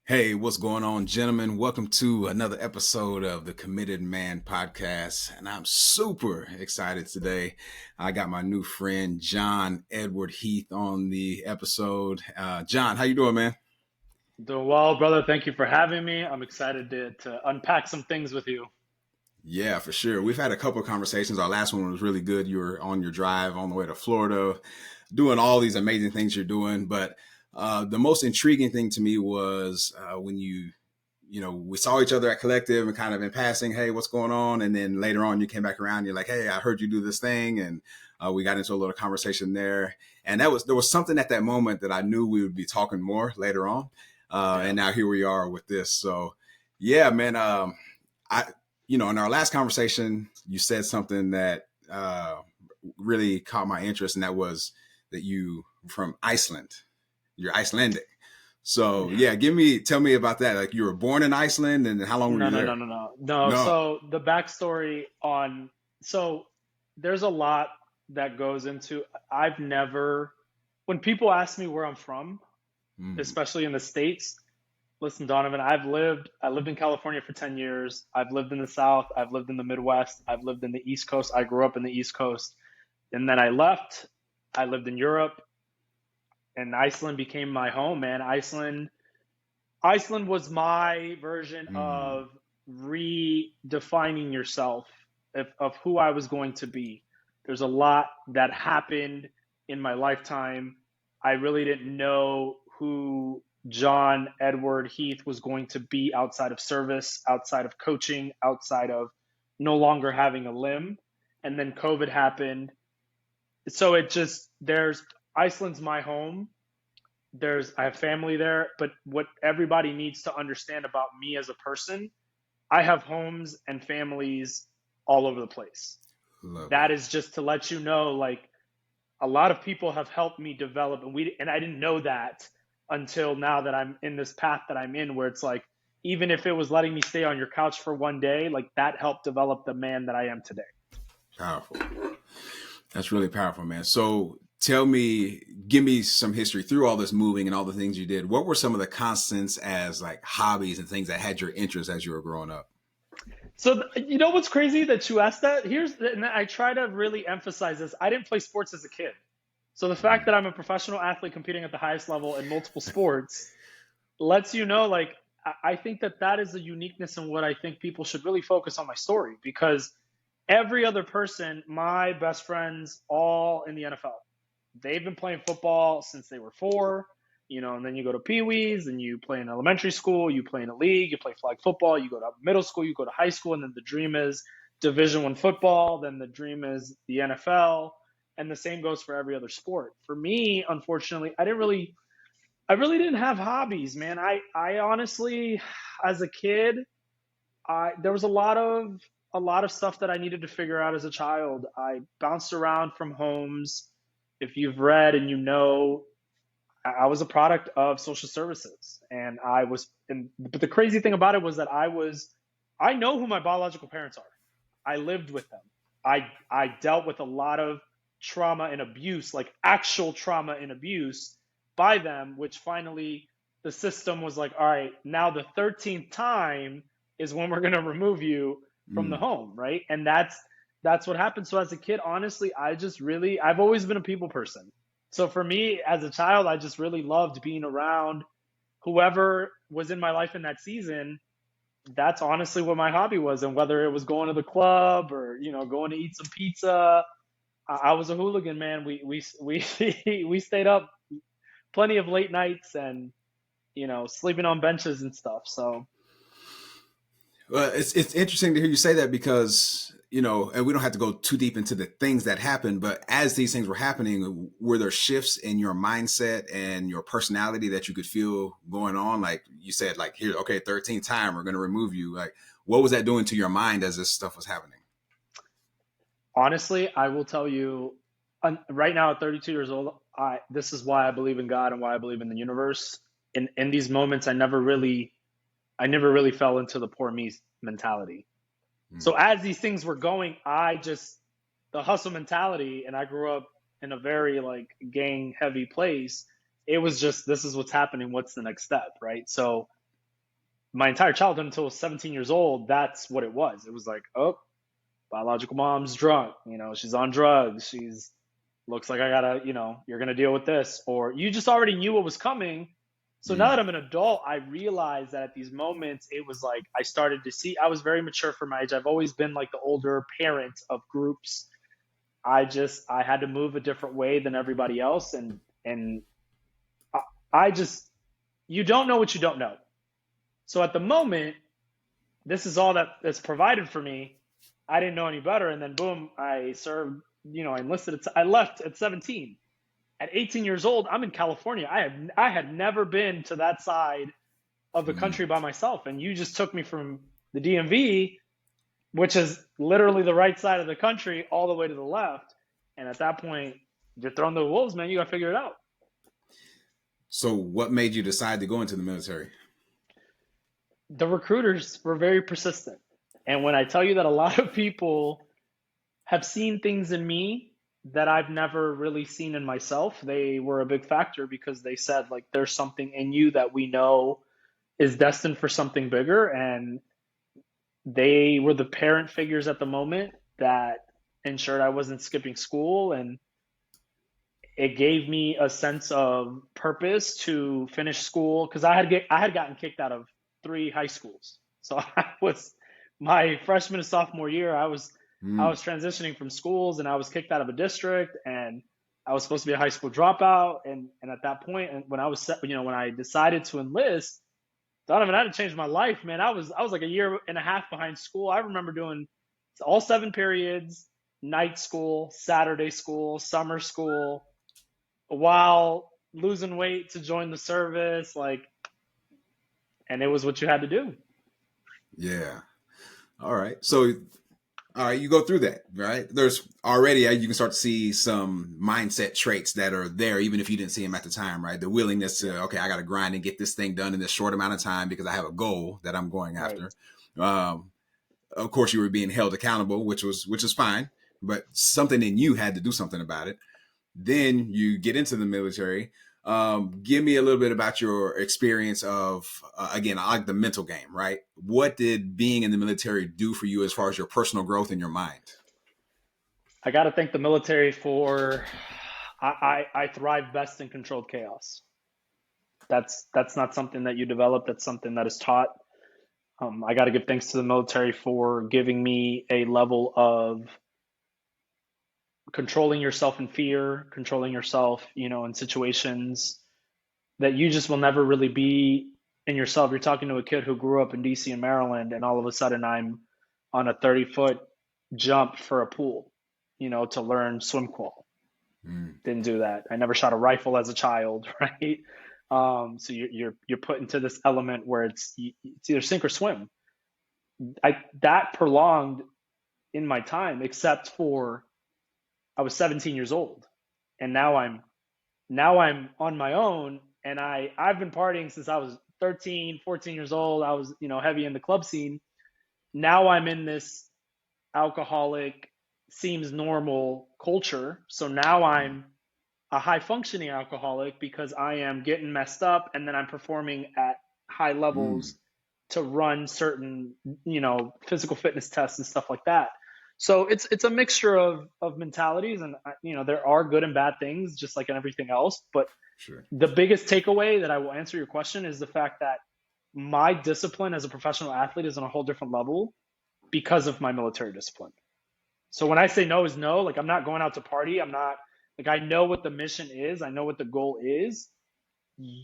Hey, what's going on, gentlemen? Welcome to another episode of the Committed Man podcast. And I'm super excited today. I got my new friend, John Edward Heath, on the episode. John, how you doing, man? Doing well, brother. Thank you for having me. I'm excited to unpack some things with you. Yeah, for sure. We've had a couple of conversations. Our last one was really good. You were on your drive on the way to Florida, doing all these amazing things you're doing. But the most intriguing thing to me was when we saw each other at Collective and kind of in passing, hey, what's going on? And then later on, you came back around. You're like, hey, I heard you do this thing, and we got into a little conversation there. And there was something at that moment that I knew we would be talking more later on. Yeah. And now here we are with this. So, yeah, man. I in our last conversation, you said something that really caught my interest, and that was that you from Iceland. You're Icelandic. So yeah, tell me about that. Like you were born in Iceland, and how long were No, you no, no, there? no, no. No. No. So the backstory so there's a lot that goes into, when people ask me where I'm from, Mm, especially in the States, listen, Donovan, I lived in California for 10 years. I've lived in the South. I've lived in the Midwest. I've lived in the East Coast. I grew up in the East Coast. And then I left. I lived in Europe, and Iceland became my home, man. Iceland was my version mm, of redefining yourself, of who I was going to be. There's a lot that happened in my lifetime. I really didn't know who John Edward Heath was going to be outside of service, outside of coaching, outside of no longer having a limb. And then COVID happened. So there's Iceland's my home. I have family there, but what everybody needs to understand about me as a person, I have homes and families all over the place. love That it. is just to let you know, like, a lot of people have helped me develop, and I didn't know that until now that I'm in this path that I'm in, where it's like, even if it was letting me stay on your couch for one day, like that helped develop the man that I am today. Powerful. That's really powerful, man. So tell me, give me some history through all this moving and all the things you did. What were some of the constants as like hobbies and things that had your interest as you were growing up? So you know what's crazy that you asked that? And I try to really emphasize this. I didn't play sports as a kid. So the fact Mm, that I'm a professional athlete competing at the highest level in multiple sports lets you know, like, I think that is a uniqueness in what I think people should really focus on my story, because every other person, my best friends, all in the NFL. They've been playing football since they were four, and then you go to Pee Wees, and you play in elementary school, you play in a league, you play flag football, you go to middle school, you go to high school, and then the dream is Division I football, then the dream is the NFL, and the same goes for every other sport. For me, unfortunately, I really didn't have hobbies, man. I honestly, as a kid, there was a lot of stuff that I needed to figure out as a child. I bounced around from homes. If you've read and I was a product of social services, and but the crazy thing about it was that I know who my biological parents are. I lived with them. I dealt with a lot of trauma and abuse, like actual trauma and abuse by them, which finally the system was like, all right, now the 13th time is when we're going to remove you from the mm. home, right? And that's what happened. So as a kid, honestly, I've always been a people person. So for me as a child, I just really loved being around whoever was in my life in that season. That's honestly what my hobby was. And whether it was going to the club or, going to eat some pizza, I was a hooligan, man. We we stayed up plenty of late nights, and, sleeping on benches and stuff. So Well, it's interesting to hear you say that because and we don't have to go too deep into the things that happened, but as these things were happening, were there shifts in your mindset and your personality that you could feel going on? Like you said, like here, okay, 13th time, we're going to remove you. Like, what was that doing to your mind as this stuff was happening? honestly, I will tell you, right now at 32 years old, this is why I believe in God and why I believe in the universe. In these moments, I never really fell into the poor me mentality. So Mm, as these things were going, the hustle mentality, and I grew up in a very like gang heavy place. It was just, this is what's happening. What's the next step, right? So my entire childhood until I was 17 years old, that's what it was. It was like, oh, biological mom's drunk, she's on drugs, she's looks like I gotta, you're gonna deal with this, or you just already knew what was coming. So now that Mm, I'm an adult, I realize that at these moments, it was like I started to see. I was very mature for my age. I've always been like the older parent of groups. I had to move a different way than everybody else, and I, I just you don't know what you don't know. So at the moment, this is all that's provided for me. I didn't know any better, and then boom, I served. I enlisted. I left at 17. At 18 years old, I'm in California. I had never been to that side of the mm. country by myself, and you just took me from the DMV, which is literally the right side of the country, all the way to the left. And at that point, you're thrown to the wolves, man. You got to figure it out. So what made you decide to go into the military? The recruiters were very persistent, and when I tell you that a lot of people have seen things in me that I've never really seen in myself, they were a big factor because they said, like, there's something in you that we know is destined for something bigger. And they were the parent figures at the moment that ensured I wasn't skipping school. And it gave me a sense of purpose to finish school because I had gotten kicked out of 3 high schools. So I was my freshman and sophomore year. I Mm, was transitioning from schools, and I was kicked out of a district, and I was supposed to be a high school dropout. And at that point, and when I was when I decided to enlist, Donovan, I had to change my life, man. I was like a year and a half behind school. I remember doing all 7 periods, night school, Saturday school, summer school, while losing weight to join the service, and it was what you had to do. yeah. All right. So all right, you go through that, right? There's already you can start to see some mindset traits that are there, even if you didn't see them at the time, right? The willingness to, okay, I got to grind and get this thing done in this short amount of time because I have a goal that I'm going Right. after. Um, of course, you were being held accountable, which is fine, but something in you had to do something about it. Then you get into the military. Give me a little bit about your experience of, again, I like the mental game, right? What did being in the military do for you as far as your personal growth in your mind? I got to thank the military for. I thrive best in controlled chaos. That's not something that you develop. That's something that is taught. I got to give thanks to the military for giving me a level of controlling yourself in fear, controlling yourself, in situations that you just will never really be in yourself. You're talking to a kid who grew up in DC and Maryland, and all of a sudden I'm on a 30-foot jump for a pool, to learn swim qual. Mm, Didn't do that. I never shot a rifle as a child, right? So you're put into this element where it's either sink or swim. That prolonged in my time, except for I was 17 years old, and now I'm on my own, and I've been partying since I was 13, 14 years old. I was, heavy in the club scene. Now I'm in this alcoholic seems normal culture. So now mm, I'm a high functioning alcoholic because I am getting messed up, and then I'm performing at high mm, levels to run certain, physical fitness tests and stuff like that. So it's a mixture of mentalities, and there are good and bad things, just like in everything else. But sure. the biggest takeaway that I will answer your question is the fact that my discipline as a professional athlete is on a whole different level because of my military discipline. So when I say no is no, like I'm not going out to party. I'm not like I know what the mission is. I know what the goal is.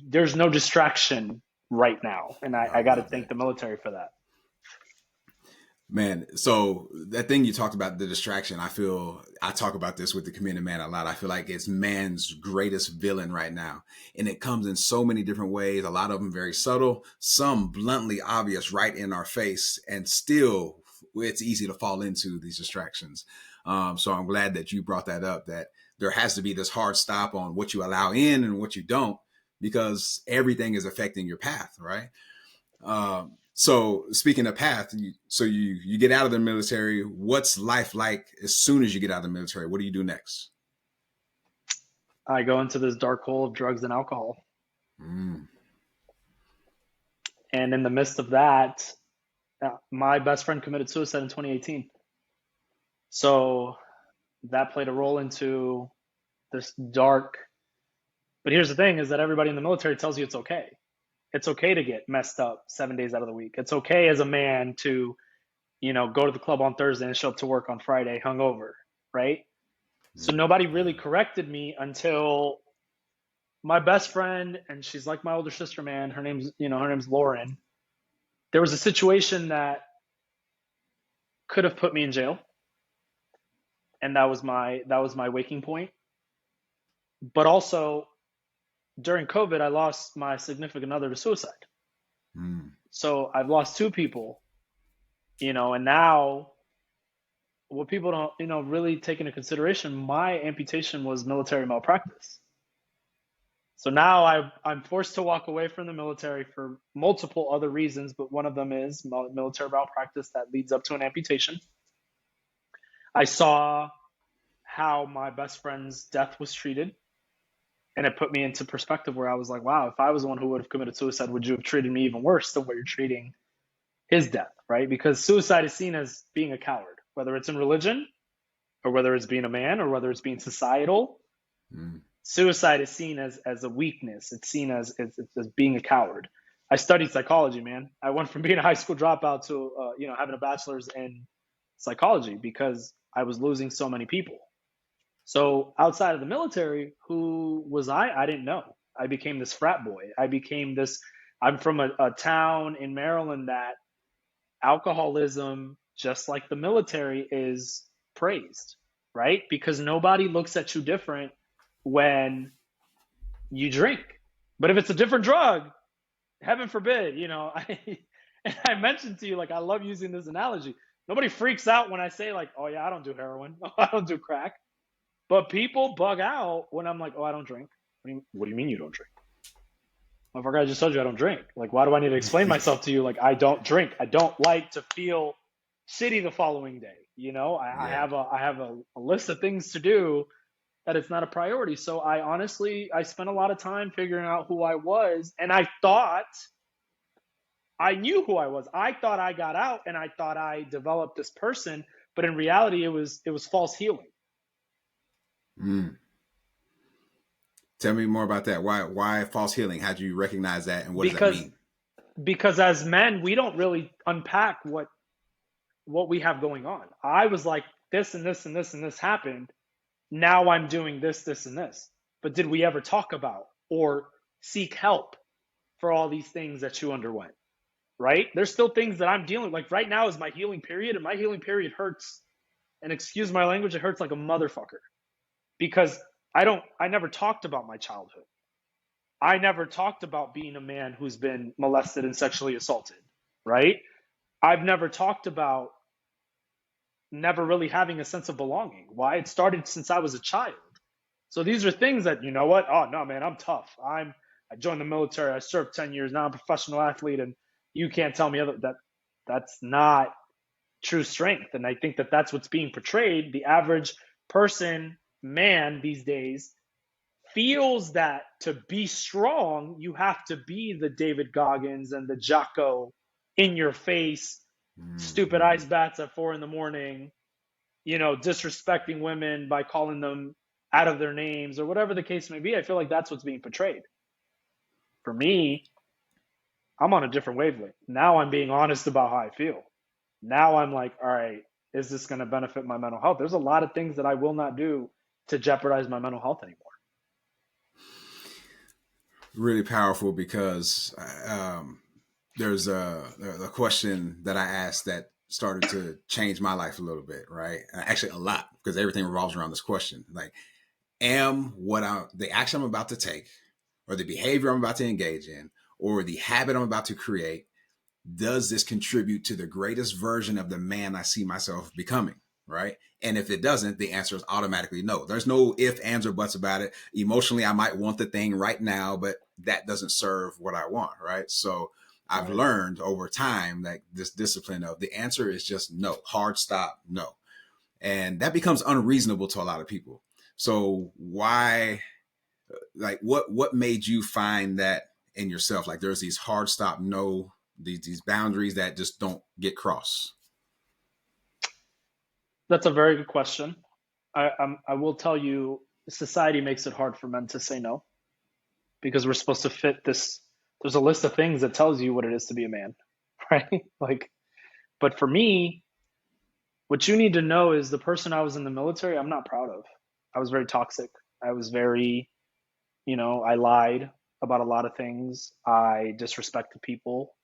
There's no distraction right now. And I I got to love thank that. the military for that. Man, so that thing you talked about, the distraction, I talk about this with the community man a lot. I feel like it's man's greatest villain right now. And it comes in so many different ways, a lot of them very subtle, some bluntly obvious right in our face. And still, it's easy to fall into these distractions. So I'm glad that you brought that up, that there has to be this hard stop on what you allow in and what you don't, because everything is affecting your path, right? So speaking of path, you get out of the military. What's life like as soon as you get out of the military? What do you do next? I go into this dark hole of drugs and alcohol. Mm, And in the midst of that, my best friend committed suicide in 2018. So that played a role into this dark. But here's the thing is that everybody in the military tells you it's okay. It's okay to get messed up 7 days out of the week. It's okay as a man to, go to the club on Thursday and show up to work on Friday hungover, right? So nobody really corrected me until my best friend, and she's like my older sister, man. Her name's Lauren. There was a situation that could have put me in jail, and that was my waking point. But also during COVID, I lost my significant other to suicide. Mm. So I've lost two people, and now what people don't, really take into consideration, my amputation was military malpractice. So now I'm forced to walk away from the military for multiple other reasons, but one of them is military malpractice that leads up to an amputation. I saw how my best friend's death was treated, and it put me into perspective where I was like, wow, if I was the one who would have committed suicide, would you have treated me even worse than what you're treating his death, right? Because suicide is seen as being a coward, whether it's in religion or whether it's being a man or whether it's being societal. Mm. Suicide is seen as a weakness. It's seen as being a coward. I studied psychology, man. I went from being a high school dropout to having a bachelor's in psychology because I was losing so many people. So outside of the military, who was I? I didn't know. I became this frat boy. I'm from a town in Maryland that alcoholism, just like the military, is praised, right? Because nobody looks at you different when you drink. But if it's a different drug, heaven forbid, I mentioned to you, like, I love using this analogy. Nobody freaks out when I say, like, oh, yeah, I don't do heroin. Oh, I don't do crack. But people bug out when I'm like, oh, I don't drink. What do you mean you don't drink? Motherfucker, I just told you I don't drink. Like, why do I need to explain myself to you? Like, I don't drink. I don't like to feel shitty the following day. I Yeah. have a list of things to do that it's not a priority. So I spent a lot of time figuring out who I was, and I thought I knew who I was. I thought I got out, and I thought I developed this person, but in reality, it was false healing. Mm. Tell me more about that. Why false healing? How do you recognize that, and what does that Because mean? because as men, we don't really unpack what we have going on. I was like, this and this and this and this happened. Now I'm doing this, this, and this. But did we ever talk about or seek help for all these things that you underwent? Right? There's still things that I'm dealing with. Like right now is my healing period, and my healing period hurts. And excuse my language, it hurts like a motherfucker. Because I never talked about my childhood. I never talked about being a man who's been molested and sexually assaulted, right? I've never talked about never really having a sense of belonging. Why? It started since I was a child. So these are things that, you know what? Oh no, man, I'm tough. I joined the military. I served 10 years. Now I'm a professional athlete, and you can't tell me that's not true strength. And I think that that's what's being portrayed. The average person, man, these days feels that to be strong, you have to be the David Goggins and the Jocko in your face, stupid Mm-hmm. ice bats at 4 a.m, disrespecting women by calling them out of their names or whatever the case may be. I feel like that's what's being portrayed. For me, I'm on a different wavelength. Now I'm being honest about how I feel. Now I'm like, all right, is this going to benefit my mental health? There's a lot of things that I will not do to jeopardize my mental health anymore. Really powerful because there's a question that I asked that started to change my life a little bit, right? Actually, a lot because everything revolves around this question. Like, the action I'm about to take, or the behavior I'm about to engage in, or the habit I'm about to create, does this contribute to the greatest version of the man I see myself becoming? Right. And if it doesn't, the answer is automatically no. There's no if, ands, or buts about it. Emotionally, I might want the thing right now, but that doesn't serve what I want. Right. So I've Right. learned over time that this discipline of the answer is just no, hard stop, no. And that becomes unreasonable to a lot of people. So why, like, what made you find that in yourself? Like, there's these hard stop, no these boundaries that just don't get crossed? That's a very good question. I will tell you, society makes it hard for men to say no because we're supposed to fit this. There's a list of things that tells you what it is to be a man, right? Like, but for me, what you need to know is the person I was in the military, I'm not proud of. I was very toxic. I was very, I lied about a lot of things. I disrespected people.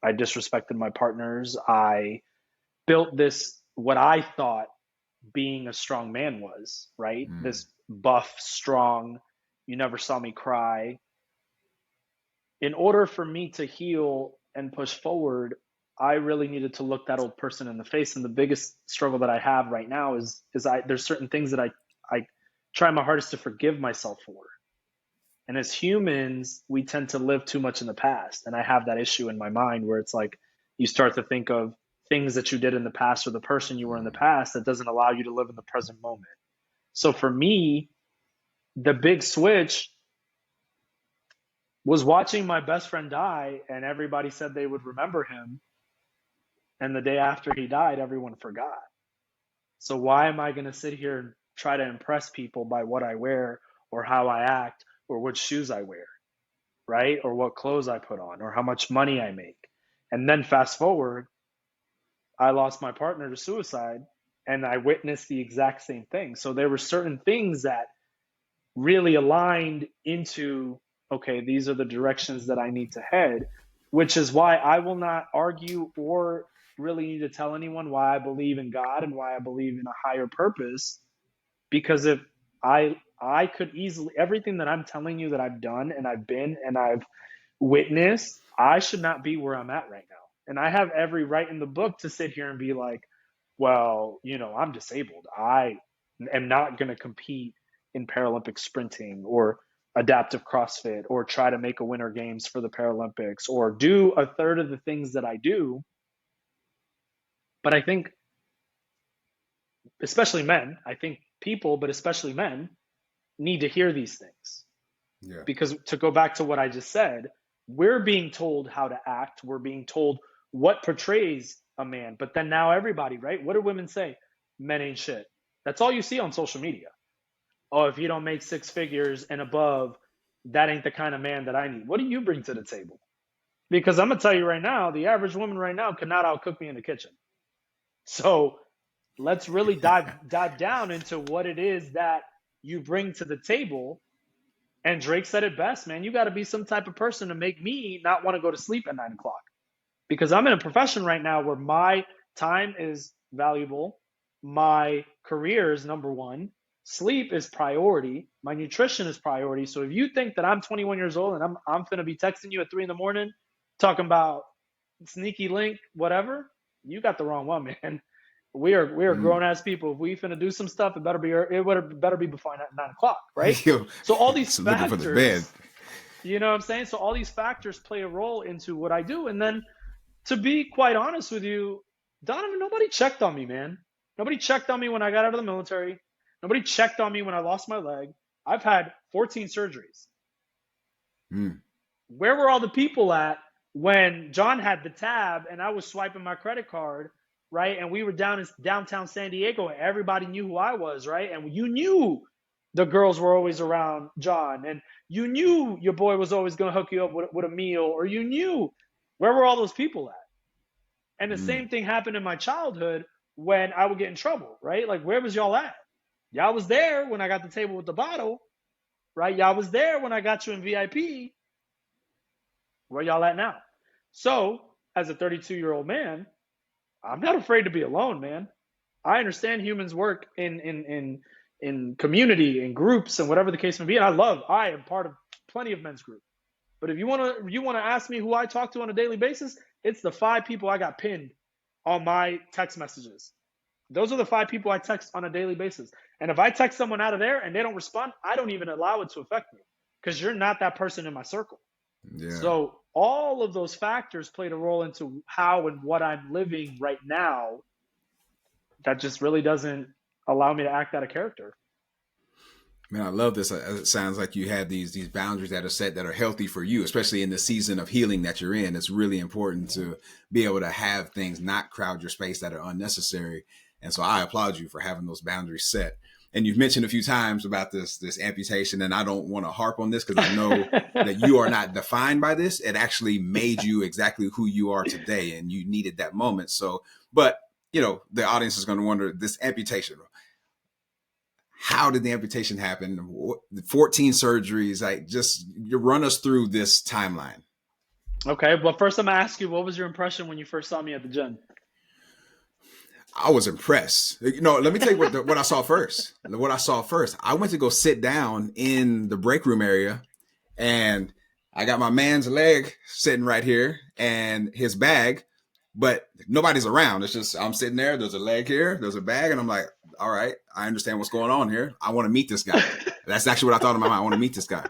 I disrespected my partners. I built this, what I thought being a strong man was, right? Mm, This buff, strong, you never saw me cry. In order for me to heal and push forward, I really needed to look that old person in the face. And the biggest struggle that I have right now is there's certain things that I try my hardest to forgive myself for. And as humans, we tend to live too much in the past. And I have that issue in my mind where it's like you start to think of things that you did in the past or the person you were in the mm, past that doesn't allow you to live in the present moment. So for me, the big switch was watching my best friend die, and everybody said they would remember him. And the day after he died, everyone forgot. So why am I going to sit here and try to impress people by what I wear or how I act or what shoes I wear, right? Or what clothes I put on or how much money I make. And then fast forward, I lost my partner to suicide and I witnessed the exact same thing. So there were certain things that really aligned into, okay, these are the directions that I need to head, which is why I will not argue or really need to tell anyone why I believe in God and why I believe in a higher purpose. Because if I could easily, everything that I'm telling you that I've done and I've been and I've witnessed, I should not be where I'm at right now. And I have every right in the book to sit here and be like, well, I'm disabled. I am not going to compete in Paralympic sprinting or adaptive CrossFit or try to make a winter games for the Paralympics or do a third of the things that I do. But I think, especially men, I think people, but especially men, need to hear these things. yeah. Because to go back to what I just said, we're being told how to act. We're being told what portrays a man. But then now everybody, right? What do women say? Men ain't shit. That's all you see on social media. Oh, if you don't make six figures and above, that ain't the kind of man that I need. What do you bring to the table? Because I'm gonna tell you right now, the average woman right now cannot outcook me in the kitchen. So let's really dive down into what it is that you bring to the table. And Drake said it best, man. You got to be some type of person to make me not want to go to sleep at 9 o'clock. Because I'm in a profession right now where my time is valuable, my career is number one, sleep is priority, my nutrition is priority. So if you think that I'm 21 years old and I'm gonna be texting you at 3 in the morning, talking about sneaky link, whatever, you got the wrong one, man. We are Mm. grown ass people. If we finna do some stuff, it better be before 9 o'clock, right? Yo, So all these so looking for the bed. factors, you know what I'm saying? So all these factors play a role into what I do. And then to be quite honest with you, Donovan, nobody checked on me, man. Nobody checked on me when I got out of the military. Nobody checked on me when I lost my leg. I've had 14 surgeries. Mm. Where were all the people at when John had the tab and I was swiping my credit card, right? And we were down in downtown San Diego and everybody knew who I was, right? And you knew the girls were always around John and you knew your boy was always going to hook you up with a meal, or you knew, where were all those people at? And the Mm. same thing happened in my childhood when I would get in trouble, right? Like, where was y'all at? Y'all was there when I got the table with the bottle, right? Y'all was there when I got you in VIP. Where y'all at now? So, as a 32-year-old man, I'm not afraid to be alone, man. I understand humans work in community, in groups, and whatever the case may be. And I am part of plenty of men's groups. But if you wanna ask me who I talk to on a daily basis, it's the 5 people I got pinned on my text messages. Those are the 5 people I text on a daily basis. And if I text someone out of there and they don't respond, I don't even allow it to affect me because you're not that person in my circle. Yeah. So all of those factors played a role into how and what I'm living right now. That just really doesn't allow me to act out of character. Man, I love this. It sounds like you have these boundaries that are set that are healthy for you, especially in the season of healing that you're in. It's really important to be able to have things not crowd your space that are unnecessary. And so I applaud you for having those boundaries set. And you've mentioned a few times about this amputation, and I don't want to harp on this because I know that you are not defined by this. It actually made you exactly who you are today, and you needed that moment. So, but the audience is going to wonder this amputation. How did the amputation happen? 14 surgeries. Like, just you run us through this timeline. Okay, well, first I'm gonna ask you, what was your impression when you first saw me at the gym? I was impressed. Let me tell you what I saw first. What I saw first, I went to go sit down in the break room area, and I got my man's leg sitting right here and his bag, but nobody's around. It's just I'm sitting there. There's a leg here. There's a bag, and I'm like, all right, I understand what's going on here. I want to meet this guy. That's actually what I thought in my mind. I want to meet this guy.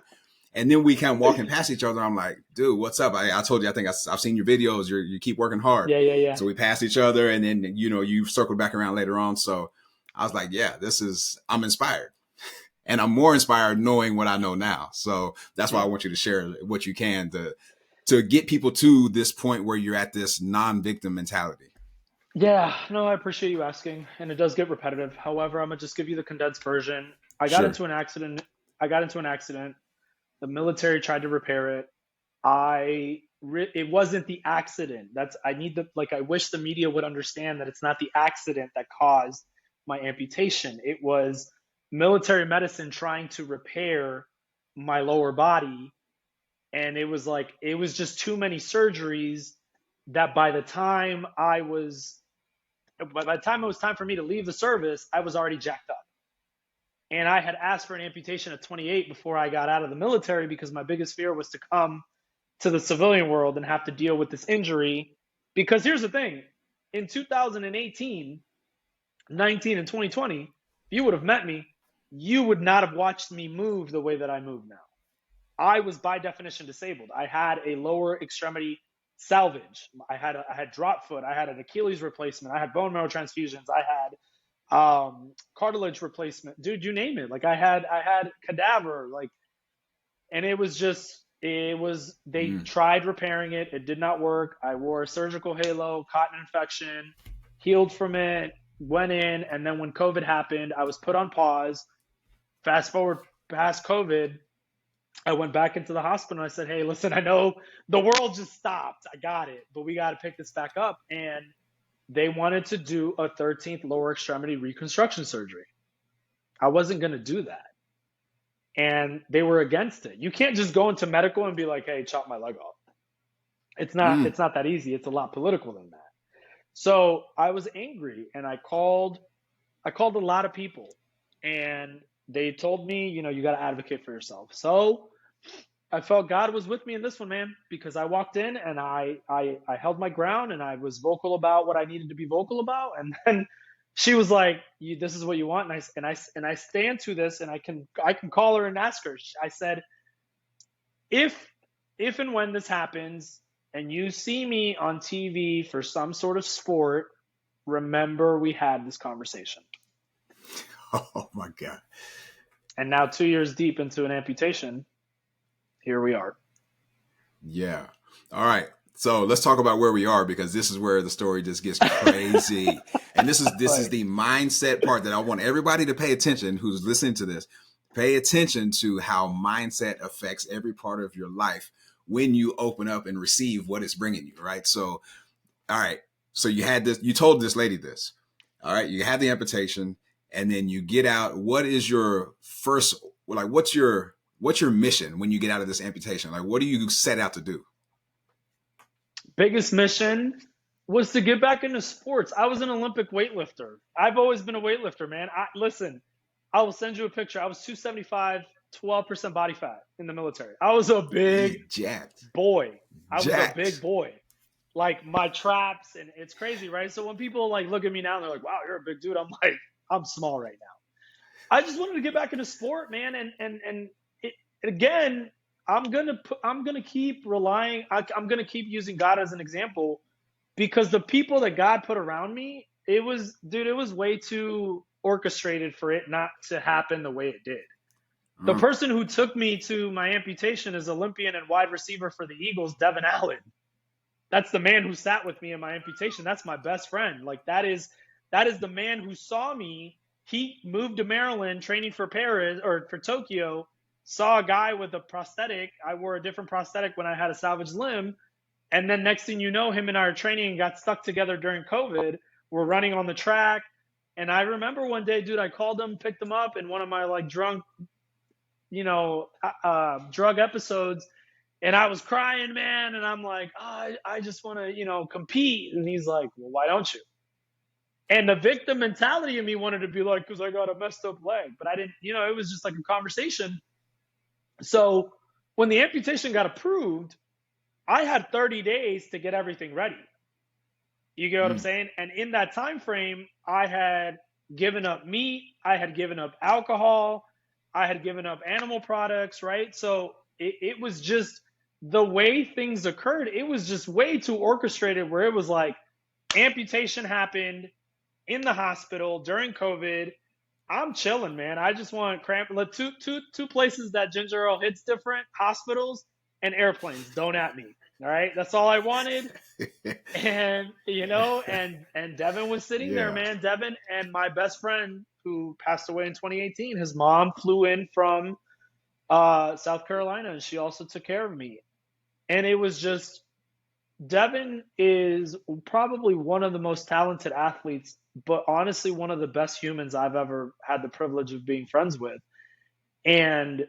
And then we kind of walking past each other. I'm like, dude, what's up? I told you, I think I've seen your videos. You keep working hard. Yeah. So we passed each other, and then, you circled back around later on. So I was like, yeah, I'm inspired. And I'm more inspired knowing what I know now. So that's why I want you to share what you can to get people to this point where you're at this non-victim mentality. Yeah, no, I appreciate you asking, and it does get repetitive. However, I'm gonna just give you the condensed version. I got Sure. into an accident. I got into an accident. The military tried to repair it. It wasn't the accident. I wish the media would understand that it's not the accident that caused my amputation. It was military medicine trying to repair my lower body, and it was just too many surgeries that by the time it was time for me to leave the service, I was already jacked up. And I had asked for an amputation at 28 before I got out of the military because my biggest fear was to come to the civilian world and have to deal with this injury. Because here's the thing, in 2018, 19, and 2020, if you would have met me, you would not have watched me move the way that I move now. I was by definition disabled. I had a lower extremity salvage. I had drop foot. I had an Achilles replacement. I had bone marrow transfusions. I had cartilage replacement. Dude, you name it. Like I had cadaver. And they tried repairing it. It did not work. I wore a surgical halo, cotton infection, healed from it, went in, and then when COVID happened, I was put on pause. Fast forward past COVID, I went back into the hospital and I said, hey, listen, I know the world just stopped. I got it, but we got to pick this back up. And they wanted to do a 13th lower extremity reconstruction surgery. I wasn't going to do that. And they were against it. You can't just go into medical and be like, hey, chop my leg off. It's not that easy. It's a lot political than that. So I was angry and I called a lot of people, and they told me, you got to advocate for yourself. So I felt God was with me in this one, man, because I walked in and I held my ground and I was vocal about what I needed to be vocal about. And then she was like, this is what you want. And I stand to this, and I can call her and ask her. I said, if and when this happens and you see me on TV for some sort of sport, remember we had this conversation. Oh my God. And now 2 years deep into an amputation, here we are. Yeah. All right. So let's talk about where we are, because this is where the story just gets crazy. And this is the mindset part that I want everybody to pay attention who's listening to this. Pay attention to how mindset affects every part of your life when you open up and receive what it's bringing you, right? So, all right. So you told this lady this. All right. You had the amputation, and then you get out. What is your first, what's your mission when you get out of this amputation? Like, what do you set out to do? Biggest mission was to get back into sports. I was an Olympic weightlifter. I've always been a weightlifter, man. Listen, I will send you a picture. I was 275, 12% body fat in the military. I was a big boy. I was a big boy. Like my traps, and it's crazy, right? So when people look at me now and they're like, wow, you're a big dude. I'm like, I'm small right now. I just wanted to get back into sport, man. And again, I'm gonna keep relying. I'm gonna keep using God as an example, because the people that God put around me, it was way too orchestrated for it not to happen the way it did. The person who took me to my amputation is Olympian and wide receiver for the Eagles, Devin Allen. That's the man who sat with me in my amputation. That's my best friend. Like that is the man who saw me. He moved to Maryland training for Paris or for Tokyo, saw a guy with a prosthetic. I wore a different prosthetic when I had a salvaged limb. And then next thing you know, him and I are training and got stuck together during COVID. We're running on the track. And I remember one day, dude, I called him, picked him up in one of my like drunk, drug episodes. And I was crying, man. And I'm like, I just want to, compete. And he's like, well, why don't you? And the victim mentality in me wanted to be like, because I got a messed up leg. But I didn't, it was just like a conversation. So when the amputation got approved, I had 30 days to get everything ready. You get what I'm saying? And in that time frame, I had given up meat. I had given up alcohol. I had given up animal products, right? So it was just the way things occurred. It was just way too orchestrated where it was like amputation happened in the hospital during COVID. I'm chilling, man. I just want cramp. Two places that ginger ale hits different: hospitals and airplanes. Don't at me. All right, that's all I wanted. And and Devin was sitting there, man. Devin and my best friend who passed away in 2018. His mom flew in from South Carolina, and she also took care of me. And it was just, Devin is probably one of the most talented athletes, but honestly, one of the best humans I've ever had the privilege of being friends with. And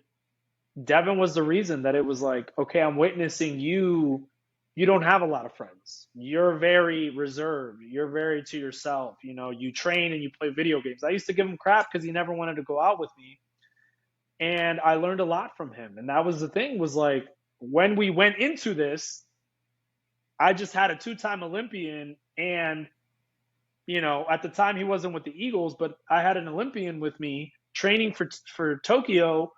Devin was the reason that it was like, okay, I'm witnessing you. You don't have a lot of friends. You're very reserved. You're very to yourself. You train and you play video games. I used to give him crap because he never wanted to go out with me. And I learned a lot from him. And that was the thing, was like, when we went into this, I just had a 2-time Olympian. And, at the time he wasn't with the Eagles, but I had an Olympian with me training for Tokyo.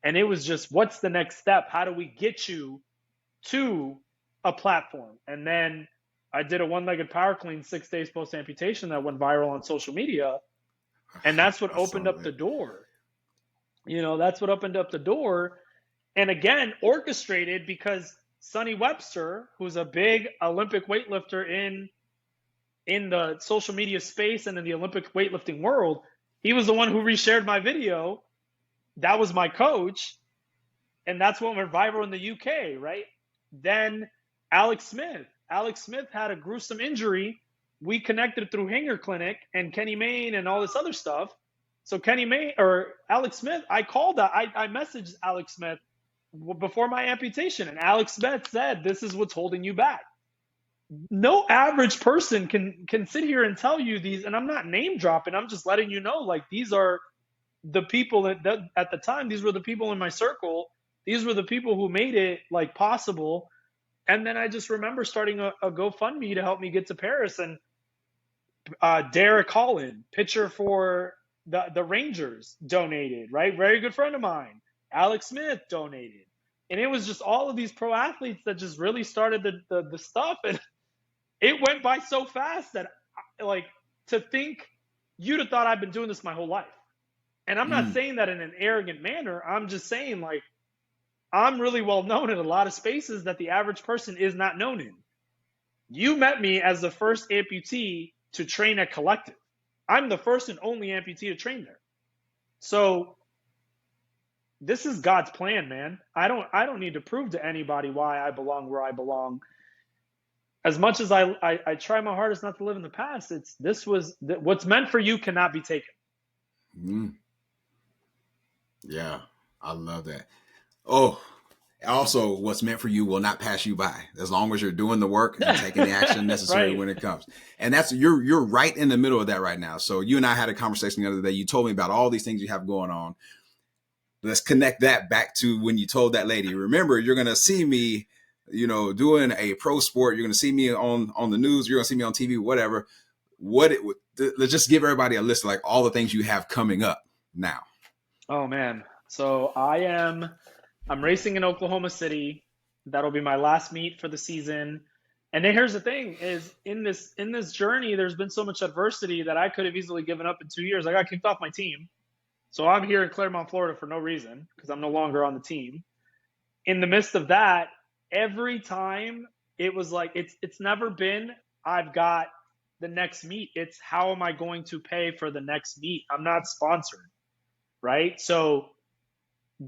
And it was just, what's the next step? How do we get you to a platform? And then I did a one-legged power clean 6 days post-amputation that went viral on social media. And that's what opened up the door. That's what opened up the door. And again, orchestrated because Sonny Webster, who's a big Olympic weightlifter in the social media space and in the Olympic weightlifting world, he was the one who reshared my video. That was my coach. And that's what went viral in the UK, right? Then Alex Smith had a gruesome injury. We connected through Hanger Clinic and Kenny Mayne and all this other stuff. So Alex Smith, I messaged Alex Smith before my amputation, and Alex Smith said, this is what's holding you back. No average person can sit here and tell you these, and I'm not name dropping. I'm just letting you know, like, these are the people that at the time, these were the people in my circle. These were the people who made it like possible. And then I just remember starting a GoFundMe to help me get to Paris. And Derek Holland, pitcher for the Rangers, donated, right? Very good friend of mine. Alex Smith donated. And it was just all of these pro athletes that just really started the stuff. And it went by so fast that, like, to think you'd have thought I've been doing this my whole life. And I'm not saying that in an arrogant manner. I'm just saying, like, I'm really well known in a lot of spaces that the average person is not known in. You met me as the first amputee to train at Collective. I'm the first and only amputee to train there. So this is God's plan, man. I don't need to prove to anybody why I belong where I belong. As much as I try my hardest not to live in the past, what's meant for you cannot be taken. Yeah, I love that. Oh, also, what's meant for you will not pass you by, as long as you're doing the work and taking the action necessary right. when it comes. And you're right in the middle of that right now. So you and I had a conversation the other day. You told me about all these things you have going on. Let's connect that back to when you told that lady, remember, you're going to see me, doing a pro sport. You're going to see me on the news. You're going to see me on TV, whatever. Let's just give everybody a list of like all the things you have coming up now. Oh man. So I'm racing in Oklahoma City. That'll be my last meet for the season. And then here's the thing, is in this journey, there's been so much adversity that I could have easily given up in 2 years. I got kicked off my team. So I'm here in Claremont, Florida for no reason because I'm no longer on the team. In the midst of that, every time it was like it's never been I've got the next meet. It's how am I going to pay for the next meet? I'm not sponsored, right? So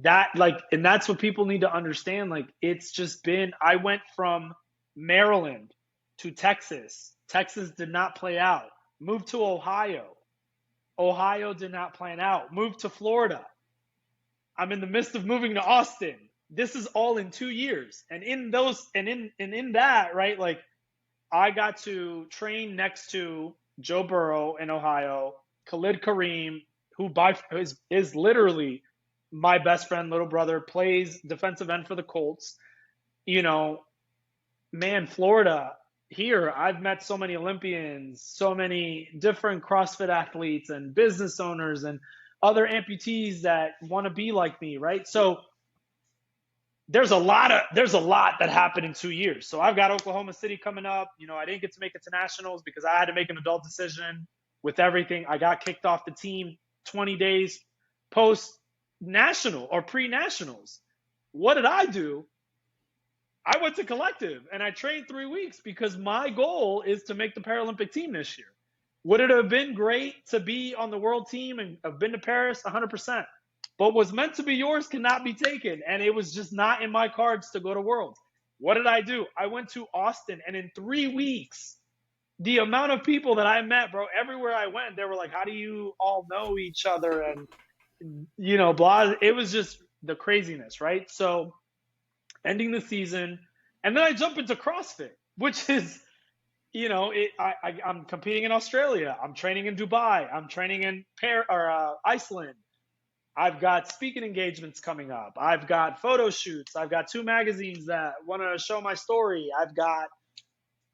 that like and that's what people need to understand. Like it's just been I went from Maryland to Texas. Texas did not play out. Moved to Ohio. Ohio did not plan out. Moved to Florida. I'm in the midst of moving to Austin. This is all in 2 years. And in those and in that, right, like I got to train next to Joe Burrow in Ohio, Khalid Kareem, who is literally my best friend, little brother, plays defensive end for the Colts. You know, man, Florida, here, I've met so many Olympians, so many different CrossFit athletes and business owners and other amputees that want to be like me, right? So there's a lot that happened in 2 years. So I've got Oklahoma City coming up. You know, I didn't get to make it to nationals because I had to make an adult decision with everything. I got kicked off the team 20 days post national or pre nationals. What did I do? I went to collective and I trained 3 weeks because my goal is to make the Paralympic team this year. Would it have been great to be on the world team and have been to Paris? 100%. But what's meant to be yours cannot be taken. And it was just not in my cards to go to Worlds. What did I do? I went to Austin, and in 3 weeks, the amount of people that I met, bro, everywhere I went, they were like, how do you all know each other? And, you know, blah. It was just the craziness, right? So ending the season, and then I jump into CrossFit, which is, you know, I'm competing in Australia. I'm training in Dubai. I'm training in Iceland. I've got speaking engagements coming up. I've got photo shoots. I've got 2 magazines that want to show my story. I've got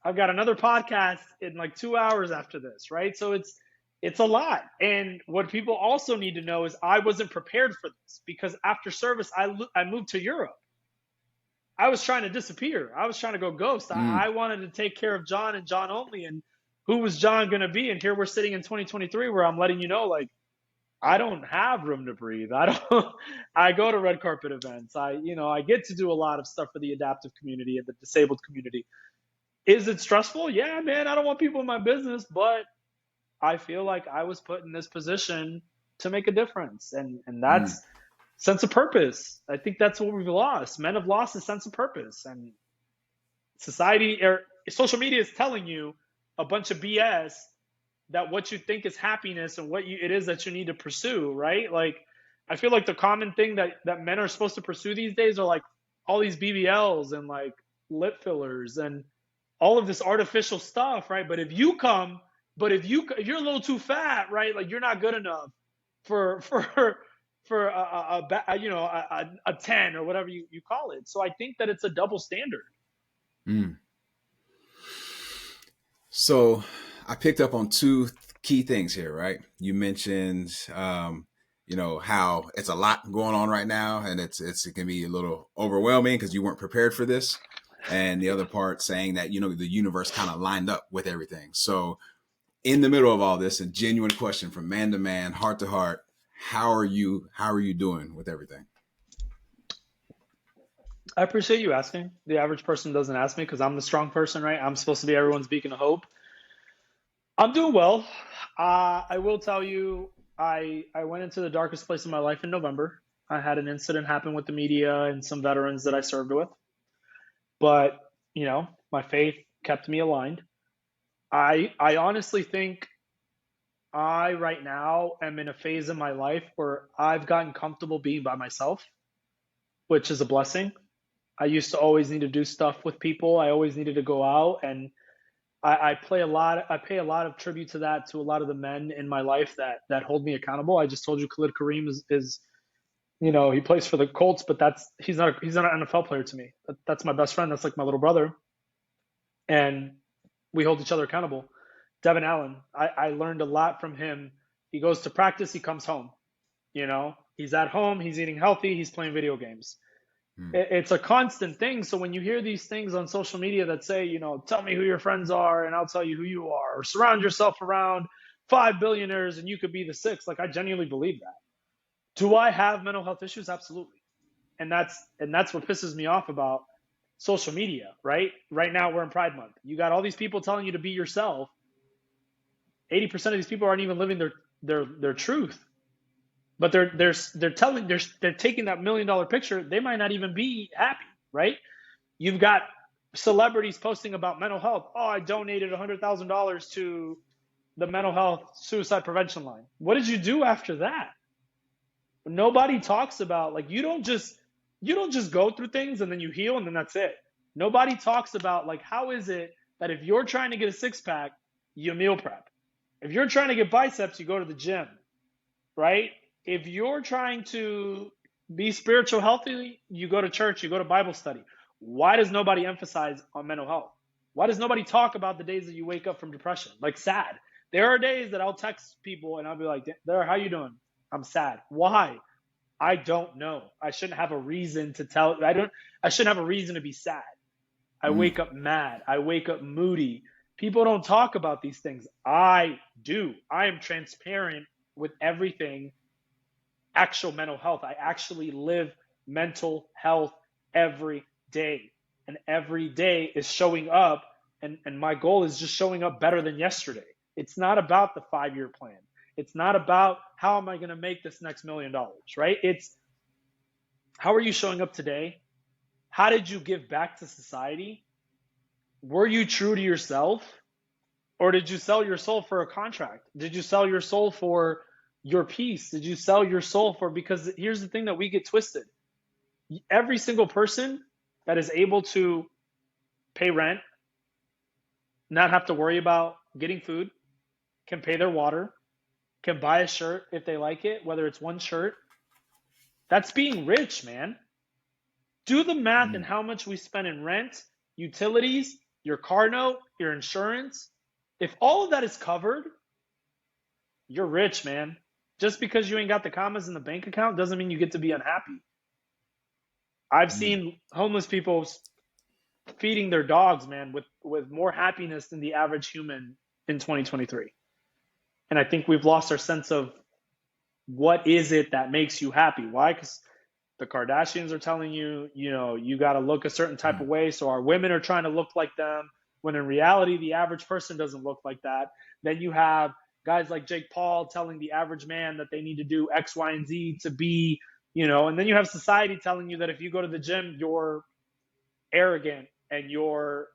another podcast in like 2 hours after this, right? So it's a lot. And what people also need to know is I wasn't prepared for this because after service, I moved to Europe. I was trying to disappear. I was trying to go ghost. I wanted to take care of John and John only. And who was John going to be? And here we're sitting in 2023 where I'm letting you know, like, I don't have room to breathe. I go to red carpet events. I get to do a lot of stuff for the adaptive community and the disabled community. Is it stressful? Yeah, man, I don't want people in my business, but I feel like I was put in this position to make a difference. And that's sense of purpose. I think that's what we've lost. Men have lost a sense of purpose, and society or social media is telling you a bunch of BS that what you think is happiness and what it is that you need to pursue, right? Like, I feel like the common thing that men are supposed to pursue these days are like all these BBLs and like lip fillers and all of this artificial stuff, right? But if you're a little too fat, right? Like you're not good enough for a 10 or whatever you call it. So I think that it's a double standard. Mm. So I picked up on 2 key things here, right? You mentioned, how it's a lot going on right now, and it can be a little overwhelming because you weren't prepared for this. And the other part saying that, the universe kind of lined up with everything. So in the middle of all this, a genuine question from man to man, heart to heart, how are you doing with everything? I appreciate you asking. The average person doesn't ask me because I'm the strong person, right? I'm supposed to be everyone's beacon of hope. I'm doing well. I will tell you, I went into the darkest place in my life in November. I had an incident happen with the media and some veterans that I served with. But, my faith kept me aligned. I honestly think I right now am in a phase in my life where I've gotten comfortable being by myself, which is a blessing. I used to always need to do stuff with people. I always needed to go out, and I pay a lot of tribute to that, to a lot of the men in my life that hold me accountable. I just told you Khalid Kareem is he plays for the Colts, but he's not an NFL player to me. That's my best friend. That's like my little brother, and we hold each other accountable. Devin Allen, I learned a lot from him. He goes to practice, he comes home. He's at home, he's eating healthy, he's playing video games. It's a constant thing. So when you hear these things on social media that say, tell me who your friends are and I'll tell you who you are, or surround yourself around 5 billionaires and you could be the 6th, like I genuinely believe that. Do I have mental health issues? Absolutely. And that's what pisses me off about social media, right? Right now we're in Pride Month. You got all these people telling you to be yourself. 80% of these people aren't even living their truth. But they're taking that $1 million picture. They might not even be happy, right? You've got celebrities posting about mental health. Oh, I donated $100,000 to the mental health suicide prevention line. What did you do after that? Nobody talks about, like, you don't just go through things and then you heal and then that's it. Nobody talks about, like, how is it that if you're trying to get a six pack, you meal prep. If you're trying to get biceps, you go to the gym, right? If you're trying to be spiritual healthy, you go to church, you go to Bible study. Why does nobody emphasize on mental health? Why does nobody talk about the days that you wake up from depression? Like, sad. There are days that I'll text people and I'll be like, "There, how you doing?" "I'm sad." Why? I don't know. I shouldn't have a reason to tell. I shouldn't have a reason to be sad. I Mm. wake up mad. I wake up moody. People don't talk about these things. I do. I am transparent with everything. Actual mental health. I actually live mental health every day. And every day is showing up. And my goal is just showing up better than yesterday. It's not about the 5-year plan. It's not about how am I going to make this next $1 million, right? It's how are you showing up today? How did you give back to society? Were you true to yourself? Or did you sell your soul for a contract? Did you sell your soul for your peace? Did you sell your soul for, because here's the thing that we get twisted. Every single person that is able to pay rent, not have to worry about getting food, can pay their water, can buy a shirt if they like it, whether it's one shirt, that's being rich, man. Do the math and Mm. how much we spend in rent, utilities, your car note, your insurance. If all of that is covered, you're rich, man. Just because you ain't got the commas in the bank account doesn't mean you get to be unhappy. I've Mm. seen homeless people feeding their dogs, man, with more happiness than the average human in 2023. And I think we've lost our sense of what is it that makes you happy. Why? Because the Kardashians are telling you, you got to look a certain type Mm. of way. So our women are trying to look like them, when in reality, the average person doesn't look like that. Then you have guys like Jake Paul telling the average man that they need to do X, Y, and Z to be, and then you have society telling you that if you go to the gym, you're arrogant and you're,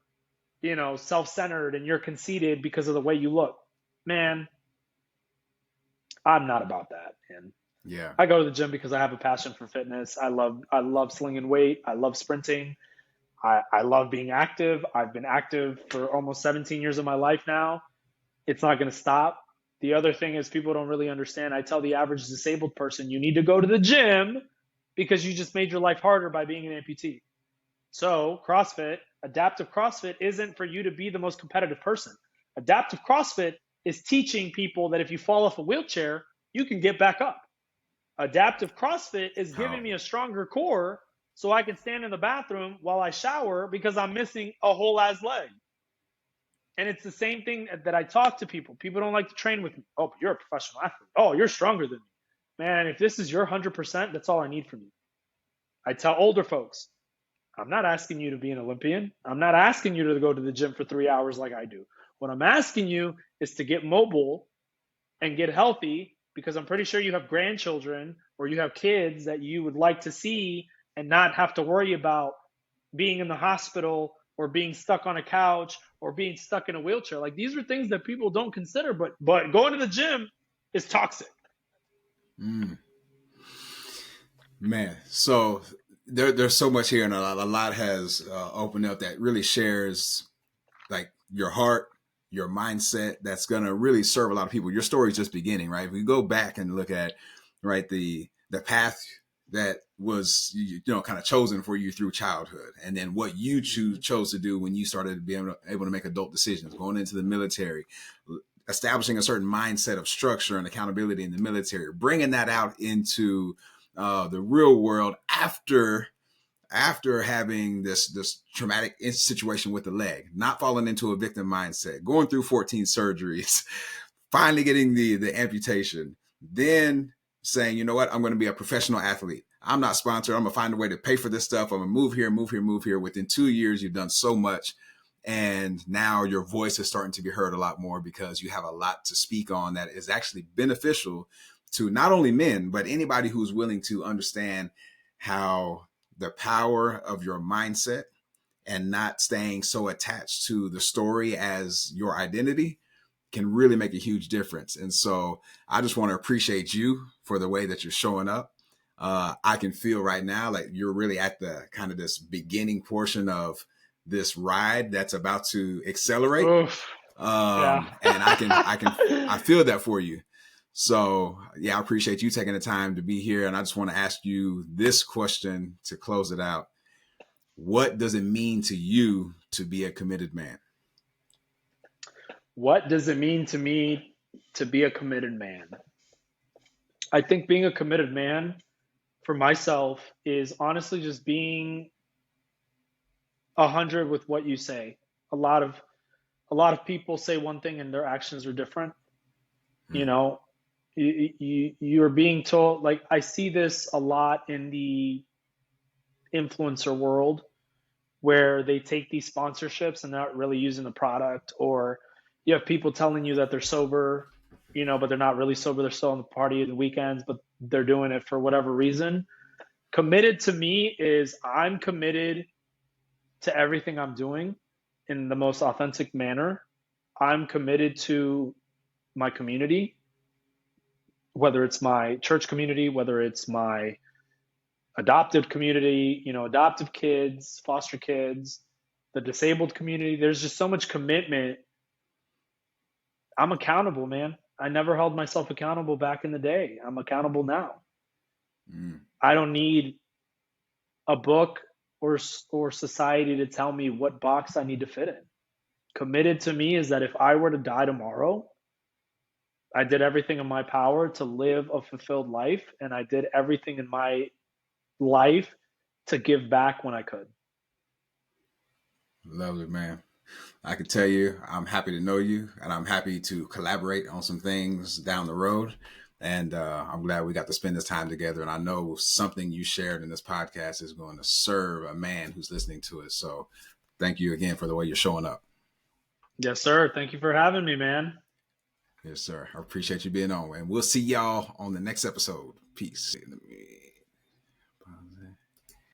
self-centered and you're conceited because of the way you look. Man, I'm not about that. And Yeah. I go to the gym because I have a passion for fitness. I love slinging weight. I love sprinting. I love being active. I've been active for almost 17 years of my life now. It's not going to stop. The other thing is, people don't really understand. I tell the average disabled person, you need to go to the gym because you just made your life harder by being an amputee. So CrossFit, adaptive CrossFit, isn't for you to be the most competitive person. Adaptive CrossFit is teaching people that if you fall off a wheelchair, you can get back up. Adaptive CrossFit is giving me Powerful. a stronger core so I can stand in the bathroom while I shower because I'm missing a whole ass leg. And it's the same thing that I talk to people. People don't like to train with me. "Oh, but you're a professional athlete. Oh, you're stronger than me." Man, if this is your 100%, that's all I need from you. I tell older folks, I'm not asking you to be an Olympian. I'm not asking you to go to the gym for 3 hours like I do. What I'm asking you is to get mobile and get healthy, because I'm pretty sure you have grandchildren or you have kids that you would like to see and not have to worry about being in the hospital or being stuck on a couch or being stuck in a wheelchair. Like, these are things that people don't consider, but going to the gym is toxic. Mm. Man, so there's so much here, and a lot has opened up that really shares like your heart, your mindset. That's gonna really serve a lot of people. Your story is just beginning, right? If we go back and look at right the path that was kind of chosen for you through childhood, and then what you chose to do when you started being able to make adult decisions, going into the military, establishing a certain mindset of structure and accountability in the military, bringing that out into the real world after having this traumatic situation with the leg, not falling into a victim mindset, going through 14 surgeries, finally getting the amputation, then saying, you know what, I'm going to be a professional athlete. I'm not sponsored. I'm going to find a way to pay for this stuff. I'm going to move here, move here, move here. Within 2 years, you've done so much. And now your voice is starting to be heard a lot more because you have a lot to speak on that is actually beneficial to not only men, but anybody who's willing to understand how the power of your mindset and not staying so attached to the story as your identity can really make a huge difference. And so I just want to appreciate you for the way that you're showing up. I can feel right now like you're really at the kind of this beginning portion of this ride that's about to accelerate. Oof. Yeah. And I feel that for you. So yeah, I appreciate you taking the time to be here. And I just want to ask you this question to close it out. What does it mean to you to be a committed man? What does it mean to me to be a committed man? I think being a committed man for myself is honestly just being 100 with what you say. A lot of people say one thing and their actions are different. You know, you're being told, like, I see this a lot in the influencer world where they take these sponsorships and they're not really using the product, or you have people telling you that they're sober, but they're not really sober. They're still on the party at the weekends, but they're doing it for whatever reason. Committed to me is I'm committed to everything I'm doing in the most authentic manner. I'm committed to my community, whether it's my church community, whether it's my adoptive community, adoptive kids, foster kids, the disabled community. There's just so much commitment. I'm accountable, man. I never held myself accountable back in the day. I'm accountable now. I don't need a book or society to tell me what box I need to fit in. Committed to me is that if I were to die tomorrow, I did everything in my power to live a fulfilled life, and I did everything in my life to give back when I could. Lovely, man. I can tell you, I'm happy to know you, and I'm happy to collaborate on some things down the road. And I'm glad we got to spend this time together. And I know something you shared in this podcast is going to serve a man who's listening to it. So thank you again for the way you're showing up. Yes, sir. Thank you for having me, man. Yes, sir. I appreciate you being on. And we'll see y'all on the next episode. Peace.